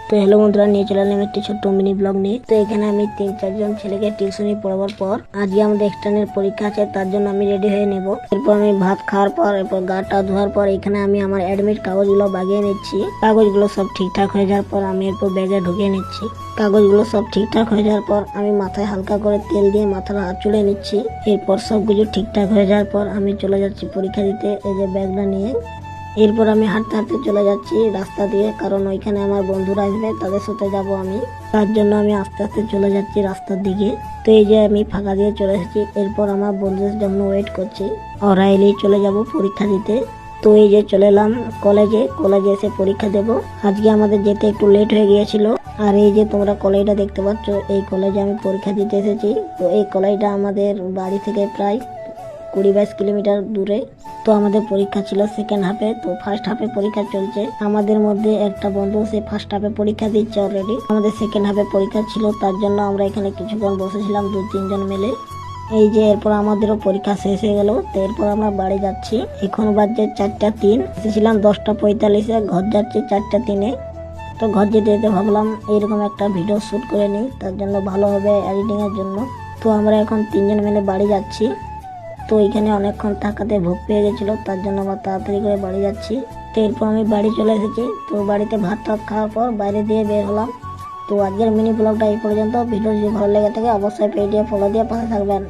তো হ্যালো বন্ধুরা, নিয়ে চলে এলাম একটি ছোট্ট মিনি ব্লগ নিয়ে। তো এখানে আমি 3-4 জন ছেলেকে টিউশনি পড়াবার পর আজকে আমাদের এক্সটার্নাল পরীক্ষা আছে, তার জন্য আমি রেডি হয়ে নেব। এরপর আমি ভাত খাওয়ার পর এরপর গাটা ধোয়ার পর এখানে আমি আমার অ্যাডমিট কাগজগুলো বাগিয়ে নিচ্ছি। কাগজগুলো সব ঠিকঠাক হয়ে যাওয়ার পর আমি এরপর ব্যাগে ঢুকিয়ে নিচ্ছি। কাগজগুলো সব ঠিকঠাক হয়ে যাওয়ার পর আমি মাথায় হালকা করে তেল দিয়ে মাথাটা চুলে নিচ্ছি। এরপর সবকিছু ঠিকঠাক হয়ে যাওয়ার পর আমি চলে যাচ্ছি পরীক্ষা দিতে, এই যে ব্যাগটা নিয়ে। এরপর আমি হাঁটতে হাঁটতে চলে যাচ্ছি রাস্তা দিয়ে, কারণ ওইখানে আমার বন্ধুরা আসবে, তাদের সাথে যাব আমি। তার জন্য আমি আস্তে আস্তে চলে যাচ্ছি রাস্তার দিকে। তো এই যে আমি ফাঁকা দিয়ে চলে এসেছি। এরপর আমার বন্ধুদের জন্য ওয়েট করছি, ওরা এলেই চলে যাব পরীক্ষা দিতে। তো এই যে চলে এলাম কলেজে এসে পরীক্ষা দেব। আজকে আমাদের যেতে একটু লেট হয়ে গিয়েছিল। আর এই যে তোমরা কলেজটা দেখতে পাচ্ছ, এই কলেজে আমি পরীক্ষা দিতে এসেছি। তো এই কলেজটা আমাদের বাড়ি থেকে প্রায় 20-22 কিলোমিটার দূরে। তো আমাদের পরীক্ষা ছিল সেকেন্ড হাফে, তো ফার্স্ট হাফে পরীক্ষা চলছে। আমাদের মধ্যে একটা বন্ধু সে ফার্স্ট হাফে পরীক্ষা দিচ্ছে অলরেডি। আমাদের সেকেন্ড হাফে পরীক্ষা ছিল, তার জন্য আমরা এখানে কিছুক্ষণ বসেছিলাম 2-3 জন মিলে। এই যে এরপর আমাদেরও পরীক্ষা শেষ হয়ে গেল। তো এরপর আমরা বাড়ি যাচ্ছি। এখন বাজছে 4টা 3। এসেছিলাম 10টা 45-এ, ঘর যাচ্ছি 4টা 3-এ। তো ঘর যেতে যেতে ভাবলাম এইরকম একটা ভিডিও শ্যুট করে নিই, তার জন্য ভালো হবে এডিটিং এর জন্য। তো আমরা এখন 3 জন মিলে বাড়ি যাচ্ছি। তো এখানে অনেকক্ষণ থাকাতে ভোগ পেয়ে গেছিলো, তার জন্য আবার তাড়াতাড়ি করে বাড়ি যাচ্ছি। তো এরপর আমি বাড়ি চলে এসেছি। তো বাড়িতে ভাত টাত খাওয়ার পর বাইরে দিয়ে বের হলাম। তো আজকের মিনি ব্লগটা এই পর্যন্ত। ভিডিও যদি ভালো লেগে থাকে অবশ্যই পেজে ফলো দিয়ে পাশে থাকবেন।